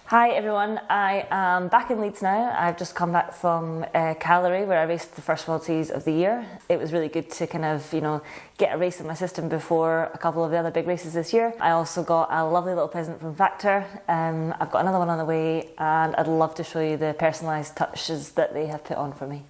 Hi everyone, I am back in Leeds now. I've just come back from Cagliari where I raced the first World Seas of the year. It was really good to kind of, get a race in my system before a couple of the other big races this year. I also got a lovely little present from Factor. I've got another one on the way and I'd love to show you the personalised touches that they have put on for me.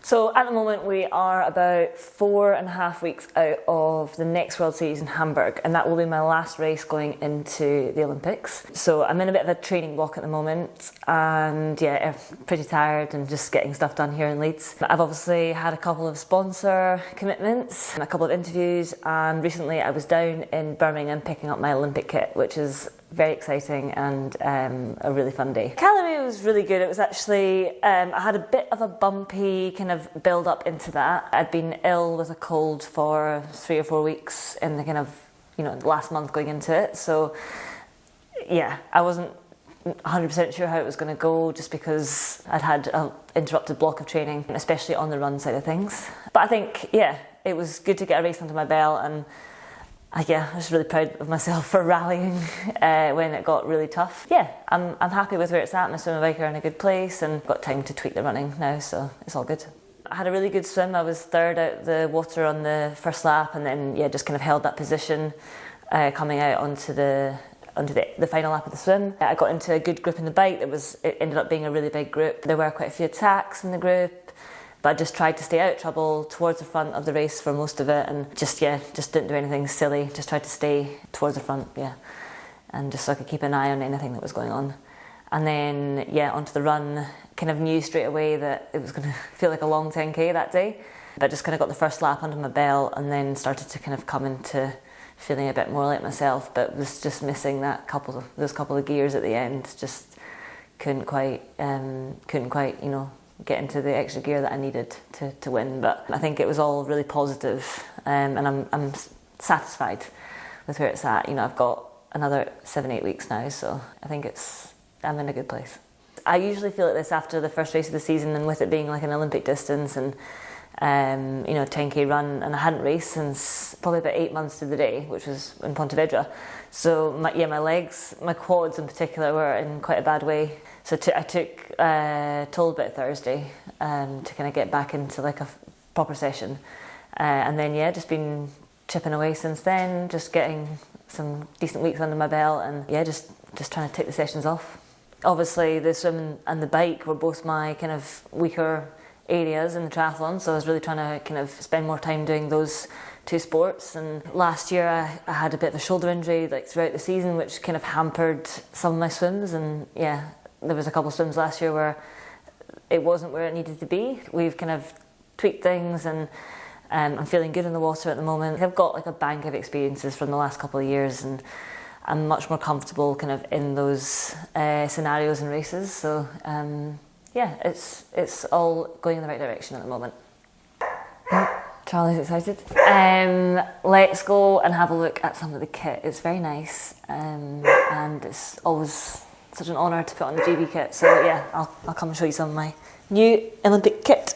So at the moment we are about 4.5 weeks out of the next World Series in Hamburg, and that will be my last race going into the Olympics. So I'm in a bit of a training block at the moment, and I'm pretty tired and just getting stuff done here in Leeds. I've obviously had a couple of sponsor commitments, a couple of interviews, and recently I was down in Birmingham picking up my Olympic kit, which is very exciting and a really fun day. Cagliari was really good. It was actually, I had a bit of a bumpy kind of build up into that. I'd been ill with a cold for 3 or 4 weeks in the kind of, last month going into it. So I wasn't 100% sure how it was going to go just because I'd had an interrupted block of training, especially on the run side of things. But I think, it was good to get a race under my belt, and I was really proud of myself for rallying when it got really tough. I'm happy with where it's at. My swim and bike are in a good place and got time to tweak the running now, so it's all good. I had a really good swim. I was third out the water on the first lap, and then just kind of held that position coming out onto the final lap of the swim. I got into a good group in the bike. It ended up being a really big group. There were quite a few attacks in the group, but I just tried to stay out of trouble towards the front of the race for most of it, and just didn't do anything silly. Just tried to stay towards the front, and just so I could keep an eye on anything that was going on. And then onto the run, kind of knew straight away that it was going to feel like a long 10k that day, but just kind of got the first lap under my belt and then started to kind of come into feeling a bit more like myself, but was just missing those couple of gears at the end. Just couldn't quite get into the extra gear that I needed to win. But I think it was all really positive, and I'm satisfied with where it's at. I've got another 7-8 weeks now, so I think I'm in a good place. I usually feel like this after the first race of the season, and with it being like an Olympic distance and 10k run, and I hadn't raced since probably about 8 months to the day, which was in Pontevedra. So my legs, my quads in particular, were in quite a bad way. So I took told about Thursday to kind of get back into like a proper session, and then just been chipping away since then, just getting some decent weeks under my belt, and just trying to take the sessions off. Obviously the swim and the bike were both my kind of weaker areas in the triathlon, so I was really trying to kind of spend more time doing those two sports. And last year I had a bit of a shoulder injury throughout the season, which kind of hampered some of my swims, and there was a couple of swims last year where it wasn't where it needed to be. We've kind of tweaked things, and I'm feeling good in the water at the moment. I've got like a bank of experiences from the last couple of years, and I'm much more comfortable kind of in those scenarios and races. So it's all going in the right direction at the moment. Charlie's excited. Let's go and have a look at some of the kit. It's very nice, and it's always such an honour to put on the GB kit. So I'll come and show you some of my new Olympic kit.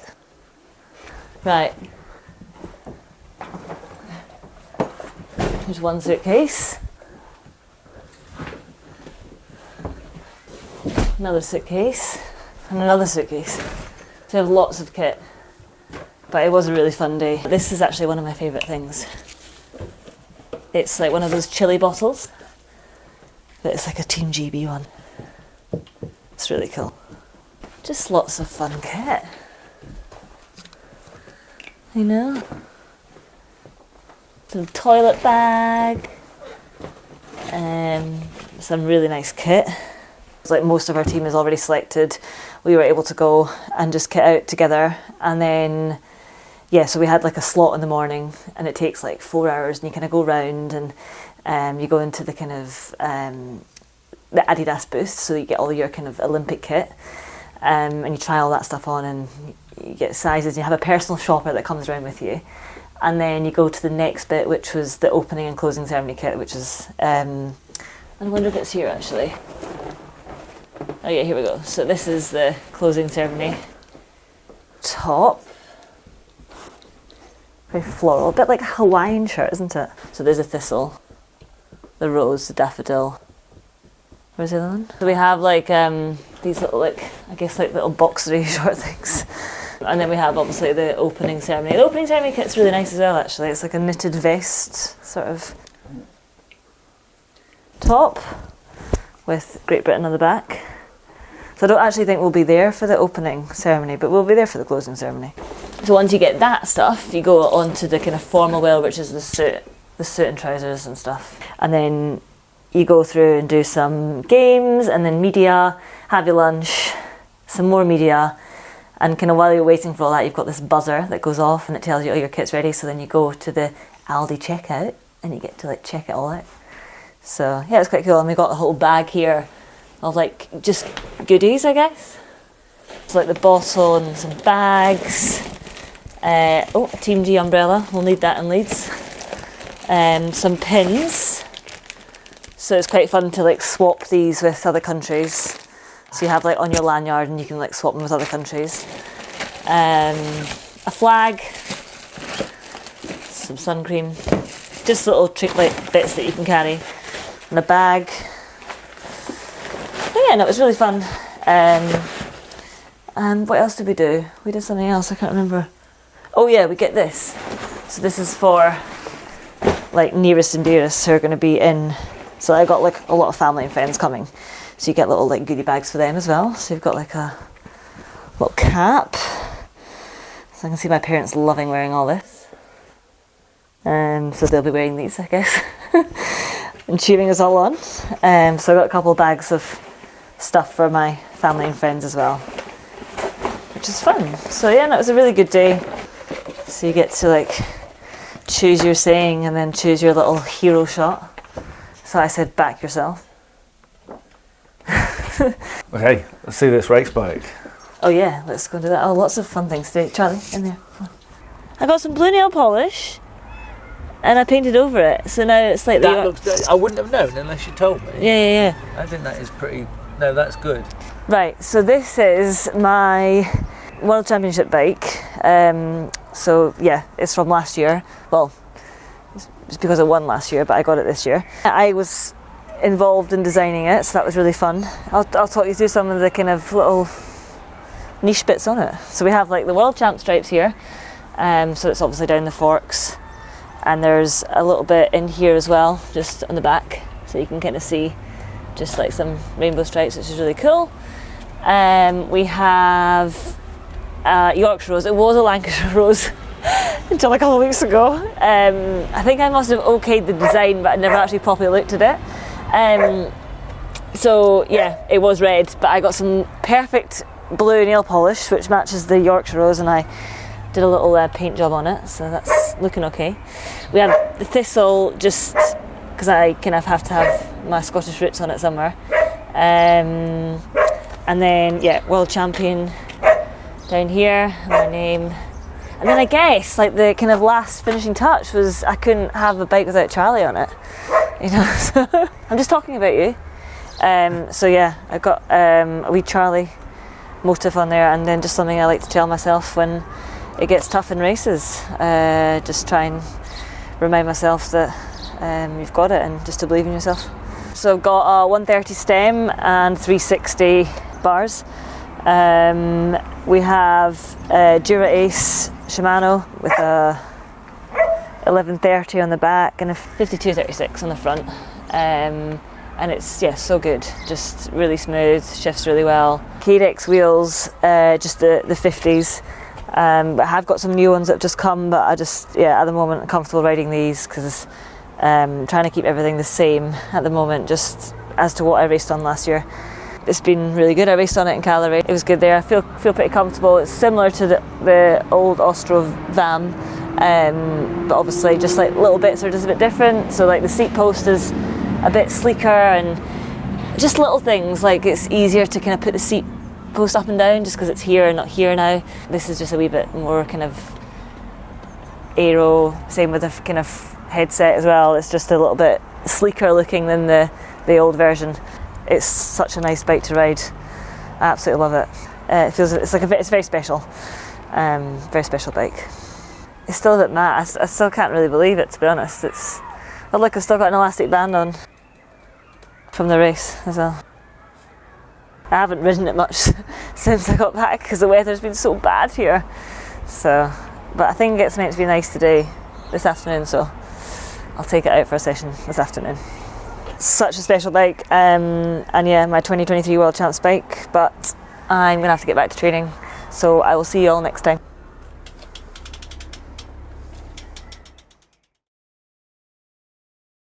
Right. Here's one suitcase. Another suitcase. And another suitcase. So I have lots of kit. But it was a really fun day. This is actually one of my favourite things. It's like one of those chili bottles, but it's like a Team GB one. It's really cool. Just lots of fun kit. Some toilet bag. Some really nice kit. It's like most of our team is already selected. We were able to go and just kit out together, and then so we had like a slot in the morning, and it takes like 4 hours, and you kind of go round, and you go into the kind of the Adidas booth, so you get all your kind of Olympic kit, and you try all that stuff on, and you get sizes. You have a personal shopper that comes around with you, and then you go to the next bit, which was the opening and closing ceremony kit, which is I wonder if it's here actually. Oh yeah, here we go. So this is the closing ceremony. Top. Very floral, a bit like a Hawaiian shirt, isn't it? So there's a thistle, the rose, the daffodil. Where's the other one? So we have like these little, like, I guess like little boxery short things. And then we have obviously the opening ceremony. The opening ceremony kit's really nice as well actually. It's like a knitted vest sort of top with Great Britain on the back. So I don't actually think we'll be there for the opening ceremony, but we'll be there for the closing ceremony. So once you get that stuff, you go on to the kind of formal wear, which is the suit and trousers and stuff. And then you go through and do some games and then media, have your lunch, some more media, and kind of while you're waiting for all that, you've got this buzzer that goes off and it tells you, oh, your kit's ready. So then you go to the Aldi checkout and you get to like check it all out. So yeah, it's quite cool. And we got a whole bag here of like just goodies, I guess. So like the bottle and some bags. A Team G umbrella, we'll need that in Leeds. Some pins. So it's quite fun to like swap these with other countries. So you have like on your lanyard and you can like swap them with other countries. A flag, some sun cream, just little trick like bits that you can carry, and a bag. But yeah, no, it was really fun. And what else did we do? We did something else, I can't remember. Oh yeah, we get this. So this is for like nearest and dearest who are going to be in. So I got like a lot of family and friends coming. So you get little like goodie bags for them as well. So you've got like a little cap. So I can see my parents loving wearing all this. So they'll be wearing these, I guess. And cheering us all on. So I got a couple of bags of stuff for my family and friends as well, which is fun. So yeah, no, it was a really good day. So you get to like choose your saying and then choose your little hero shot. So I said, back yourself. Okay, let's see this race bike. Oh yeah, let's go do that. Oh, lots of fun things today. Charlie, in there. Come on. I got some blue nail polish and I painted over it. So now it's like that looks good. I wouldn't have known unless you told me. Yeah. I think that is pretty... No, that's good. Right, so this is my World Championship bike. So yeah, it's from last year. Well, it's because I won last year, but I got it this year. I was involved in designing it, so that was really fun. I'll talk you through some of the kind of little niche bits on it. So we have like the World Champ stripes here. So it's obviously down the forks. And there's a little bit in here as well, just on the back. So you can kind of see just like some rainbow stripes, which is really cool. We have Yorkshire Rose. It was a Lancashire Rose until a couple of weeks ago. I think I must have okayed the design, but I never actually properly looked at it. So yeah, it was red, but I got some perfect blue nail polish, which matches the Yorkshire Rose, and I did a little paint job on it, so that's looking okay. We have the thistle, just because I kind of have to have my Scottish roots on it somewhere. And then, yeah, World Champion down here, my name. And then I guess, like, the kind of last finishing touch was I couldn't have a bike without Charlie on it. You know, so I'm just talking about you. So yeah, I got a wee Charlie motif on there, and then just something I like to tell myself when it gets tough in races. Just try and remind myself that you've got it, and just to believe in yourself. So I've got a 130 stem and 360 bars. We have Dura Ace Shimano with a 1130 on the back and a 5236 on the front. And it's so good, just really smooth, shifts really well. CADEX wheels, just the 50s. But I have got some new ones that have just come, but I just, at the moment I'm comfortable riding these because trying to keep everything the same at the moment, just as to what I raced on last year. It's been really good. I raced on it in Cagliari. It was good there. I feel pretty comfortable. It's similar to the old Ostro Vam, but obviously just like little bits are just a bit different. So like the seat post is a bit sleeker, and just little things like it's easier to kind of put the seat post up and down just because it's here and not here now. This is just a wee bit more kind of aero. Same with the kind of headset as well. It's just a little bit sleeker looking than the the old version. It's such a nice bike to ride. I absolutely love it. It's very special. Very special bike. It's still a bit matte. I still can't really believe it, to be honest. Look, I've still got an elastic band on from the race as well. I haven't ridden it much since I got back because the weather's been so bad here. But I think it's meant to be nice today, this afternoon, so I'll take it out for a session this afternoon. Such a special bike, and yeah, my 2023 World Champs bike, but I'm going to have to get back to training, so I will see you all next time.